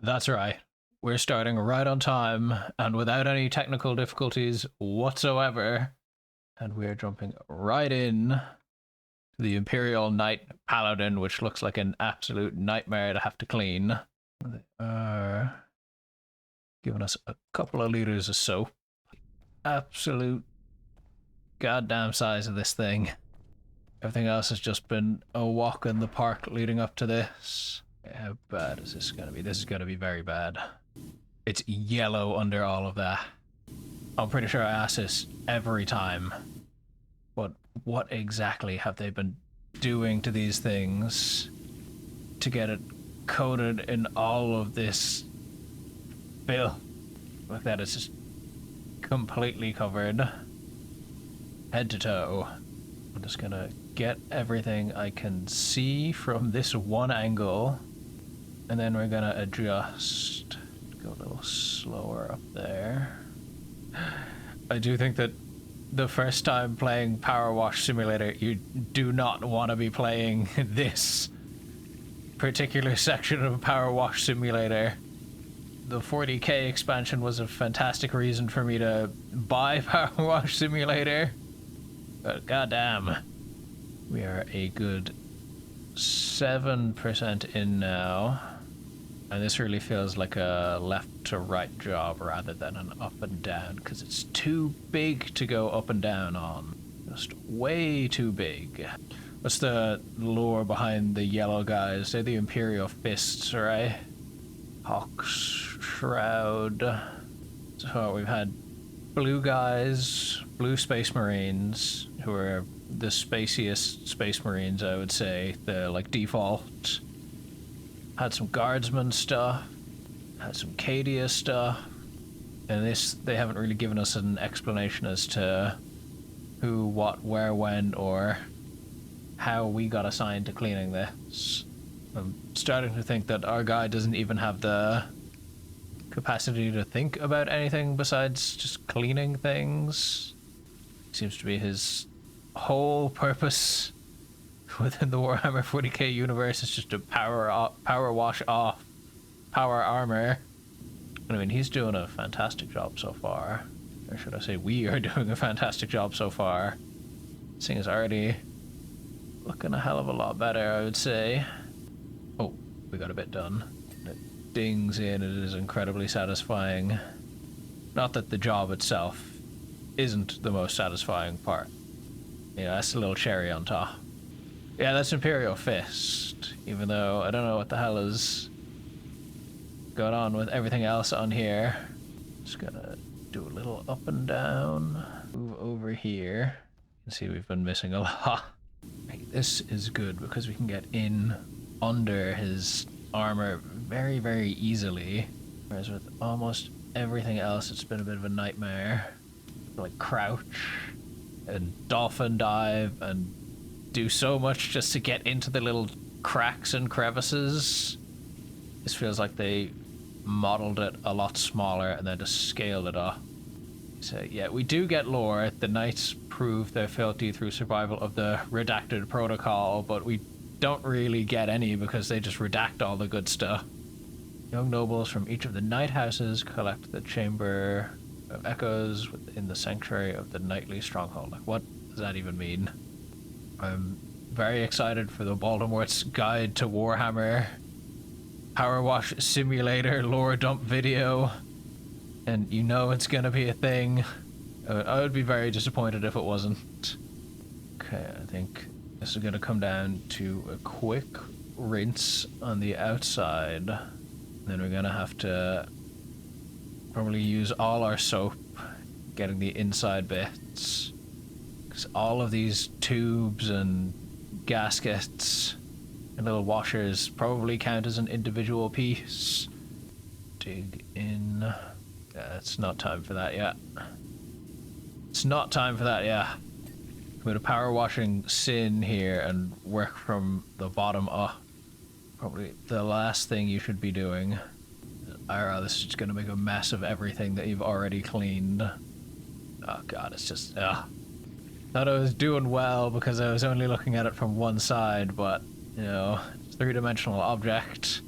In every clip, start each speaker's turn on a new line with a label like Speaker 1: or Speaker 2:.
Speaker 1: That's right. We're starting right on time and without any technical difficulties whatsoever. And we're jumping right in to the Imperial Knight Paladin, which looks like an absolute nightmare to have to clean. They are giving us a couple of liters of soap. Absolute goddamn size of this thing. Everything else has just been a walk in the park leading up to this. How bad is this gonna be? This is gonna be very bad. It's yellow under all of that. I'm pretty sure I ask this every time. But what exactly have they been doing to these things to get it coated in all of this filth? Like that, it's just completely covered, head to toe. I'm just gonna get everything I can see from this one angle, and then we're gonna adjust. Go a little slower up there. I do think that the first time playing Powerwash Simulator, you do not want to be playing this particular section of Powerwash Simulator. The 40k expansion was a fantastic reason for me to buy Powerwash Simulator, but goddamn, we are a good 7% in now, and this really feels like a left to right job rather than an up and down, because it's too big to go up and down on. Just way too big. What's the lore behind the yellow guys? They're the Imperial fists, right? Hawk's Shroud. So we've had blue guys, blue space marines, who are the spaciest space marines, I would say. They're like default. Had some guardsman stuff, had some Cadia stuff, and this, they haven't really given us an explanation as to who, what, where, when, or how we got assigned to cleaning this. I'm starting to think that our guy doesn't even have the capacity to think about anything besides just cleaning things. Seems to be his whole purpose within the Warhammer 40k universe is just to power wash off power armor. I mean, he's doing a fantastic job so far. Or should I say we are doing a fantastic job so far. This thing is already looking a hell of a lot better, I would say. Oh, we got a bit done. It dings in, it is incredibly satisfying. Not that the job itself isn't the most satisfying part. Yeah, that's a little cherry on top. Yeah, that's Imperial Fist, even though I don't know what the hell is going on with everything else on here. Just gonna do a little up and down, move over here. You can see we've been missing a lot. This is good because we can get in under his armor very, very easily. Whereas with almost everything else, it's been a bit of a nightmare. Like crouch and dolphin dive and do so much just to get into the little cracks and crevices. This feels like they modeled it a lot smaller and then just scaled it up. So yeah, we do get lore. The knights prove their fealty through survival of the redacted protocol, but we don't really get any because they just redact all the good stuff. Young nobles from each of the knight houses collect the Chamber of Echoes within the sanctuary of the knightly stronghold. Like, what does that even mean? I'm very excited for the Baltimore's Guide to Warhammer Powerwash Simulator lore dump video, and you know it's gonna be a thing. I would be very disappointed if it wasn't. Okay, I think this is gonna come down to a quick rinse on the outside. Then we're gonna have to probably use all our soap getting the inside bits. Because all of these tubes and gaskets and little washers probably count as an individual piece. Dig in. Yeah, it's not time for that yet. It's not time for that, yeah. I'm going to power washing sin here and work from the bottom up. Probably the last thing you should be doing. This is just going to make a mess of everything that you've already cleaned. Oh god, it's just... Thought I was doing well because I was only looking at it from one side, but, you know, it's a three-dimensional object.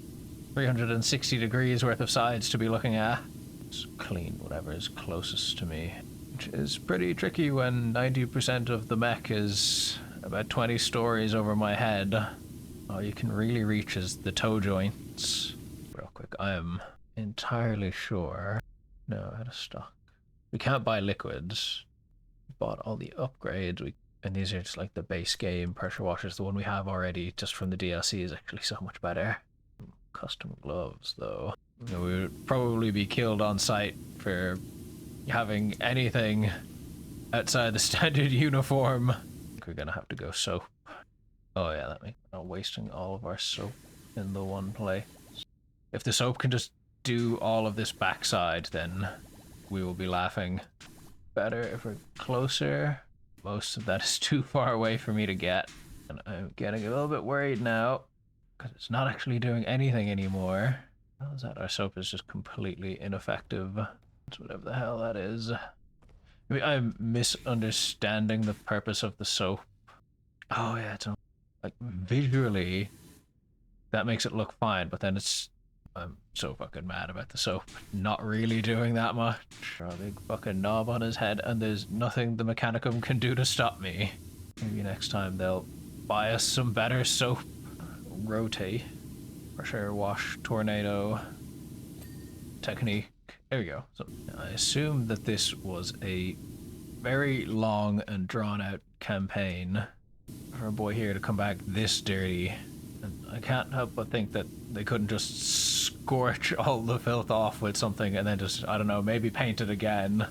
Speaker 1: 360 degrees worth of sides to be looking at. Just clean whatever is closest to me, which is pretty tricky when 90% of the mech is about 20 stories over my head. All you can really reach is the toe joints. Real quick, I am entirely sure. No, out of stock. We can't buy liquids. We bought all the upgrades. And these are just like the base game pressure washers. The one we have already just from the DLC is actually so much better. Custom gloves though. You know, we would probably be killed on sight for having anything outside the standard uniform. I think we're gonna have to go soap. Oh yeah, that makes not wasting all of our soap in the one place. If the soap can just do all of this backside, then we will be laughing. Better if we're closer. Most of that is too far away for me to get. And I'm getting a little bit worried now, because it's not actually doing anything anymore. How is that? Our soap is just completely ineffective. It's whatever the hell that is. Maybe I'm misunderstanding the purpose of the soap. Oh yeah, it's like visually that makes it look fine, but then I'm so fucking mad about the soap not really doing that much. A big fucking knob on his head, and there's nothing the Mechanicum can do to stop me. Maybe next time they'll buy us some better soap. Rotate. Pressure wash, tornado. Technique. There we go. So I assume that this was a very long and drawn out campaign for a boy here to come back this dirty. And I can't help but think that they couldn't just scorch all the filth off with something and then just, I don't know, maybe paint it again.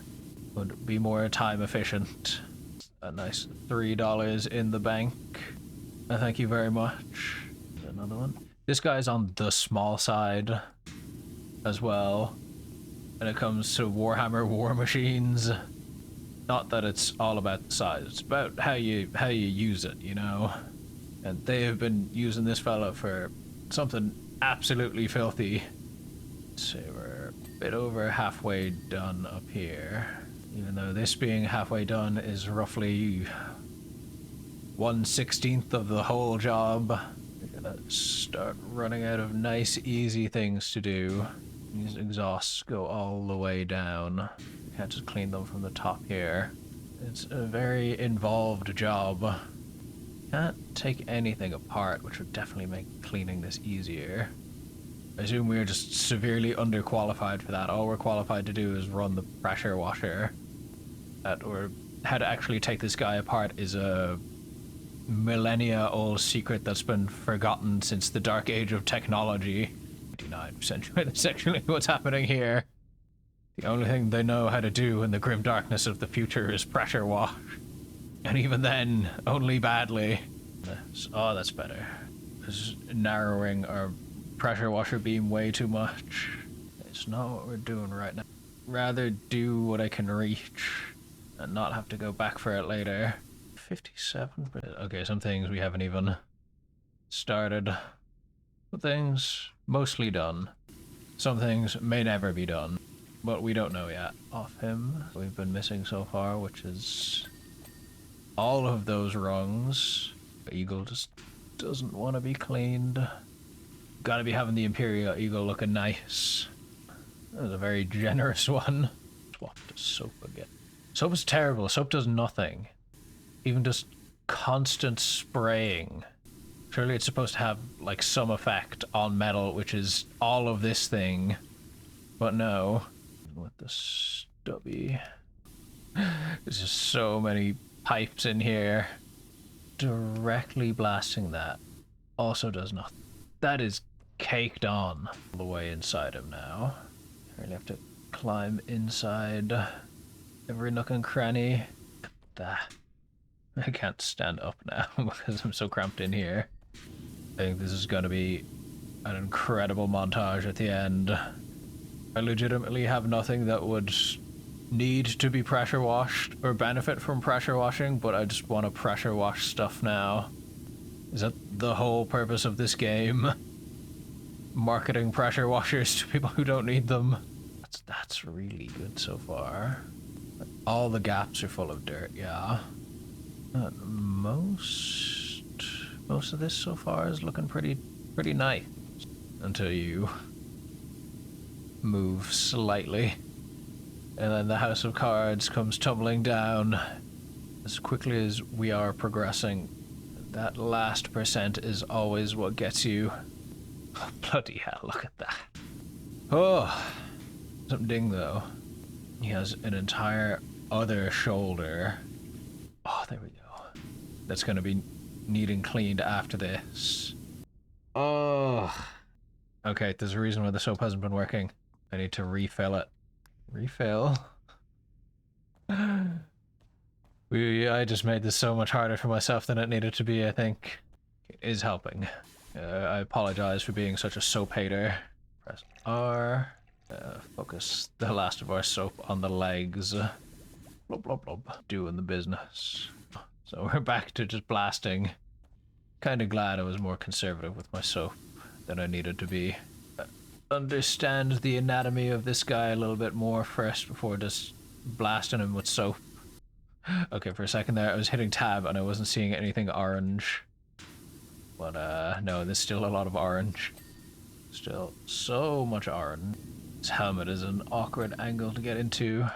Speaker 1: Would be more time efficient. A nice $3 in the bank. Thank you very much. Another one. This guy's on the small side as well when it comes to Warhammer war machines. Not that it's all about the size, it's about how you use it, you know? And they have been using this fella for something absolutely filthy. So we're a bit over halfway done up here. Even though this being halfway done is roughly 1/16 of the whole job. We're gonna start running out of nice, easy things to do. These exhausts go all the way down. You can't just clean them from the top here. It's a very involved job. Can't take anything apart, which would definitely make cleaning this easier. I assume we're just severely underqualified for that. All we're qualified to do is run the pressure washer. Or how to actually take this guy apart is a millennia-old secret that's been forgotten since the dark age of technology. 89% sure that's actually what's happening here. The only thing they know how to do in the grim darkness of the future is pressure wash. And even then, only badly. Oh, that's better. This is narrowing our pressure washer beam way too much. It's not what we're doing right now. Rather do what I can reach and not have to go back for it later. 57. Okay, some things we haven't even started. Some things mostly done. Some things may never be done, but we don't know yet. Off him, we've been missing so far, which is all of those rungs. The eagle just doesn't want to be cleaned. Gotta be having the Imperial eagle looking nice. That was a very generous one. Swap to soap again. Soap is terrible. Soap does nothing. Even just constant spraying. Surely it's supposed to have like some effect on metal, which is all of this thing. But no. With the stubby. There's just so many pipes in here. Directly blasting that also does nothing. That is caked on all the way inside him now. I really have to climb inside every nook and cranny. That. I can't stand up now because I'm so cramped in here. I think this is going to be an incredible montage at the end. I legitimately have nothing that would need to be pressure washed or benefit from pressure washing, but I just want to pressure wash stuff now. Is that the whole purpose of this game? Marketing pressure washers to people who don't need them. That's really good so far. All the gaps are full of dirt, yeah. Most of this so far is looking pretty nice. until you move slightly. And then the house of cards comes tumbling down as quickly as we are progressing. That last percent is always what gets you. Oh, bloody hell, look at that. Oh, something though. He has an entire other shoulder. Oh, there we go. That's going to be needing cleaned after this. Oh. Okay, there's a reason why the soap hasn't been working. I need to refill it. Refill? I just made this so much harder for myself than it needed to be, I think. It is helping. I apologize for being such a soap hater. Press R. Focus the last of our soap on the legs. Blub, blub, blub. Doing the business. So we're back to just blasting. Kind of glad I was more conservative with my soap than I needed to be. Understand the anatomy of this guy a little bit more first before just blasting him with soap. Okay, for a second there I was hitting tab and I wasn't seeing anything orange. But no, there's still a lot of orange. Still so much orange. This helmet is an awkward angle to get into.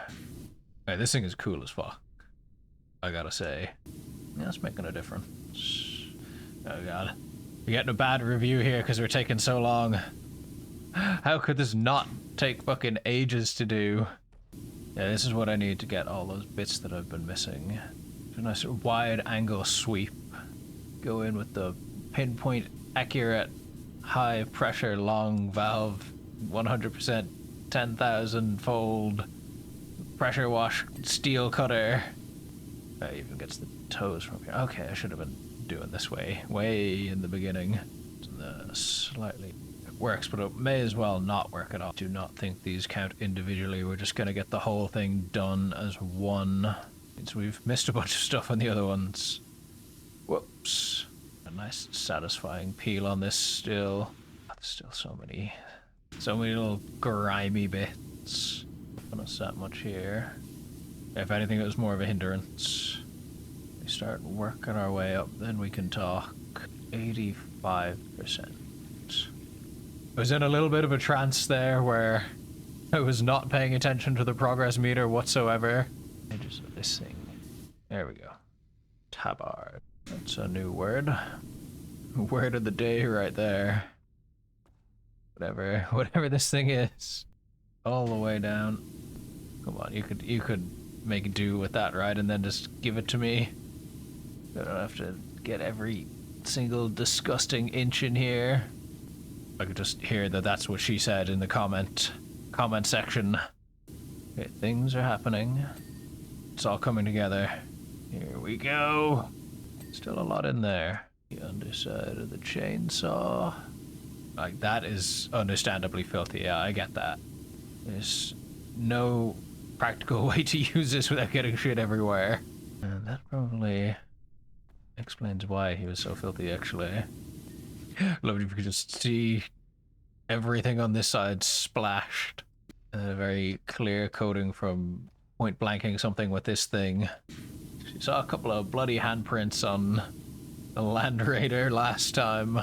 Speaker 1: Hey, this thing is cool as fuck, I gotta say. Yeah, it's making a difference. Oh god. We're getting a bad review here because we're taking so long. How could this not take fucking ages to do? Yeah, this is what I need to get all those bits that I've been missing. A nice wide angle sweep. Go in with the pinpoint accurate high pressure long valve 100% 10,000 fold pressure wash steel cutter. That even gets the toes from here. Okay, I should have been doing this way in the beginning. Slightly it works, but it may as well not work at all. Do not think these count individually. We're just gonna get the whole thing done as one. Means we've missed a bunch of stuff on the other ones. Whoops. A nice satisfying peel on this still. There's still so many little grimy bits. Not that much here. If anything, it was more of a hindrance. We start working our way up, then we can talk. 85%. I was in a little bit of a trance there where I was not paying attention to the progress meter whatsoever. Edges of this thing. There we go. Tabard. That's a new word. Word of the day right there. Whatever this thing is. All the way down. Come on, you could make do with that, right? And then just give it to me. I don't have to get every single disgusting inch in here. I could just hear that that's what she said in the comment section. Okay, things are happening. It's all coming together. Here we go. Still a lot in there. The underside of the chainsaw. Like, that is understandably filthy. Yeah, I get that. There's no practical way to use this without getting shit everywhere. And that probably explains why he was so filthy, actually. Love it if you could just see everything on this side splashed. A very clear coating from point blanking something with this thing. You saw a couple of bloody handprints on the Land Raider last time.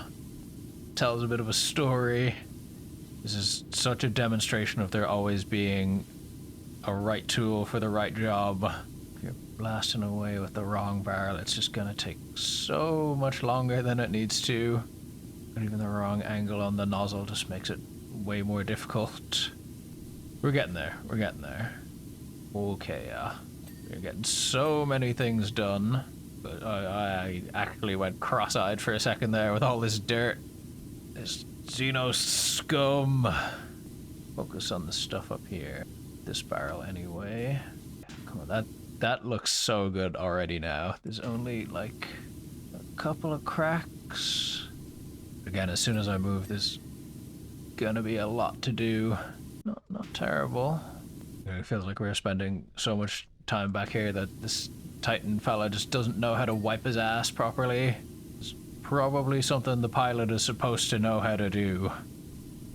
Speaker 1: Tells a bit of a story. This is such a demonstration of there always being a right tool for the right job. If you're blasting away with the wrong barrel, it's just gonna take so much longer than it needs to. And even the wrong angle on the nozzle just makes it way more difficult. We're getting there. We're getting there. Okay, yeah. We're getting so many things done. But I actually went cross-eyed for a second there with all this dirt. This Xeno scum. Focus on the stuff up here. This barrel anyway. Come on, that looks so good already now. There's only like a couple of cracks. Again, as soon as I move, there's gonna be a lot to do. Not terrible. It feels like we're spending so much time back here that this Titan fella just doesn't know how to wipe his ass properly. It's probably something the pilot is supposed to know how to do,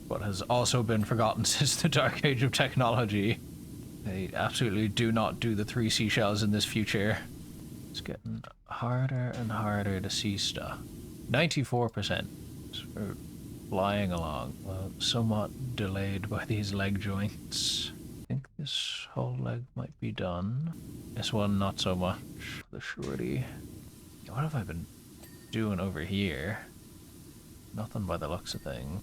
Speaker 1: but has also been forgotten since the Dark Age of technology. They absolutely do not do the 3 seashells in this future. It's getting harder and harder to see stuff. 94%. flying along. Well, somewhat delayed by these leg joints. I think this whole leg might be done. This one, not so much. The shorty. What have I been doing over here? Nothing by the looks of things.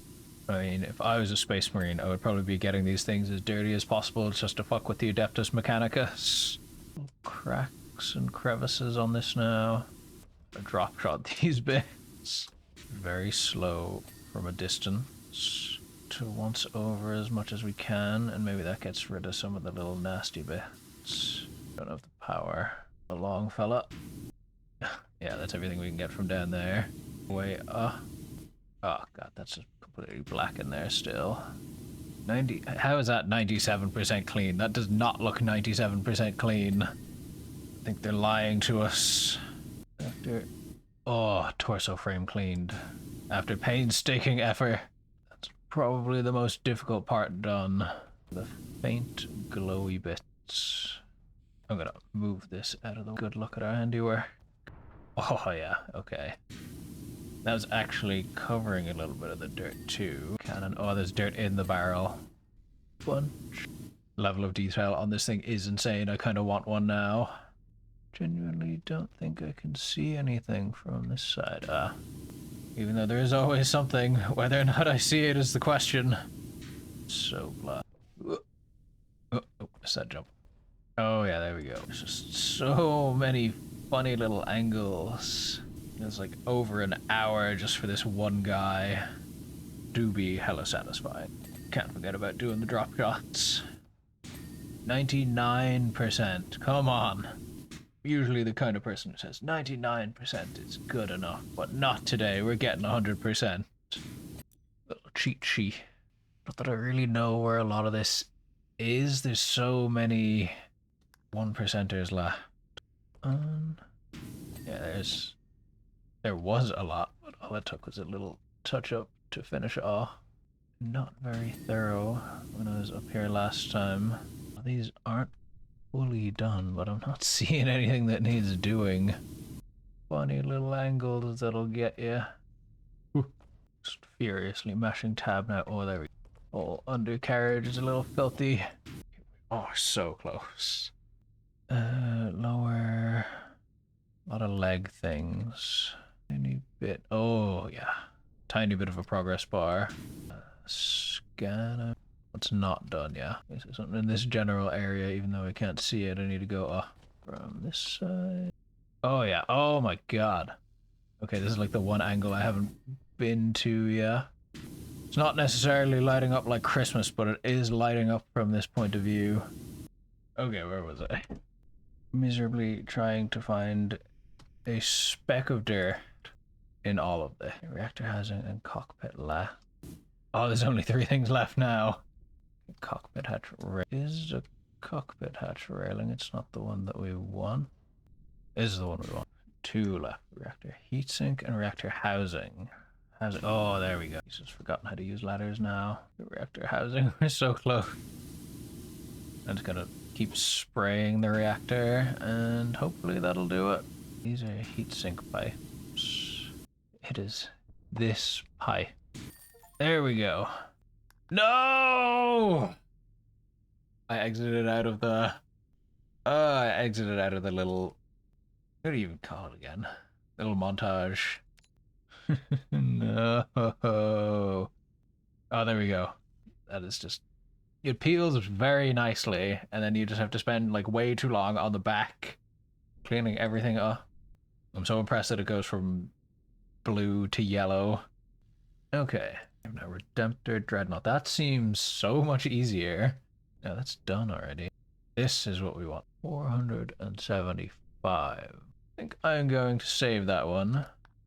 Speaker 1: I mean, if I was a space marine, I would probably be getting these things as dirty as possible just to fuck with the Adeptus Mechanicus. Cracks and crevices on this now. I drop shot these bits. Very slow from a distance to once over as much as we can, and maybe that gets rid of some of the little nasty bits. Don't have the power. The long fella. Yeah, that's everything we can get from down there. Way up. Oh god, that's just completely black in there still. 90. How is that 97% clean? That does not look 97% clean. I think they're lying to us. After. Oh, torso frame cleaned. After painstaking effort. That's probably the most difficult part done. The faint glowy bits. I'm gonna move this out of the way. Good look at our handiwork. Oh yeah, okay. That was actually covering a little bit of the dirt too. Cannon. Oh, there's dirt in the barrel. Bunch. Level of detail on this thing is insane. I kind of want one now. Genuinely don't think I can see anything from this side. Even though there is always something, whether or not I see it is the question. So black. Oh, missed that jump. Oh yeah, there we go. There's just so many funny little angles. It's like over an hour just for this one guy. Do be hella satisfying. Can't forget about doing the drop shots. 99%. Come on. Usually the kind of person who says 99% is good enough, but not today. We're getting 100%. Little cheat sheet. Not that I really know where a lot of this is. There's so many 1%ers left. Yeah, there was a lot, but all it took was a little touch up to finish it off. Not very thorough when I was up here last time. These aren't fully done, but I'm not seeing anything that needs doing. Funny little angles that'll get you. Just furiously mashing tab now. Oh, there we go. Oh, undercarriage is a little filthy. Oh, so close. Lower. A lot of leg things. Tiny bit. Oh, yeah. Tiny bit of a progress bar. Scanner. What's not done, yeah. Is there something in this general area, even though I can't see it? I need to go from this side. Oh, yeah. Oh, my God. Okay, this is like the one angle I haven't been to yet. It's not necessarily lighting up like Christmas, but it is lighting up from this point of view. Okay, where was I? Miserably trying to find a speck of dirt in all of the reactor housing and cockpit left. Oh, there's only 3 things left now. Cockpit hatch is a cockpit hatch railing. It's not the one that we want. This is the one we want. 2 left. Reactor heatsink and reactor housing. Oh, there we go. He's just forgotten how to use ladders now. The reactor housing. We're so close. I'm just gonna keep spraying the reactor and hopefully that'll do it. These are heatsink pipes. It is this pipe. There we go. No! I exited out of the... I exited out of the little... What do you even call it again? Little montage. No. Oh, there we go. That is just... It peels very nicely, and then you just have to spend like way too long on the back cleaning everything up. I'm so impressed that it goes from blue to yellow. Okay. Now Redemptor Dreadnought. That seems so much easier. Yeah, that's done already. This is what we want. 475. I think I'm going to save that one.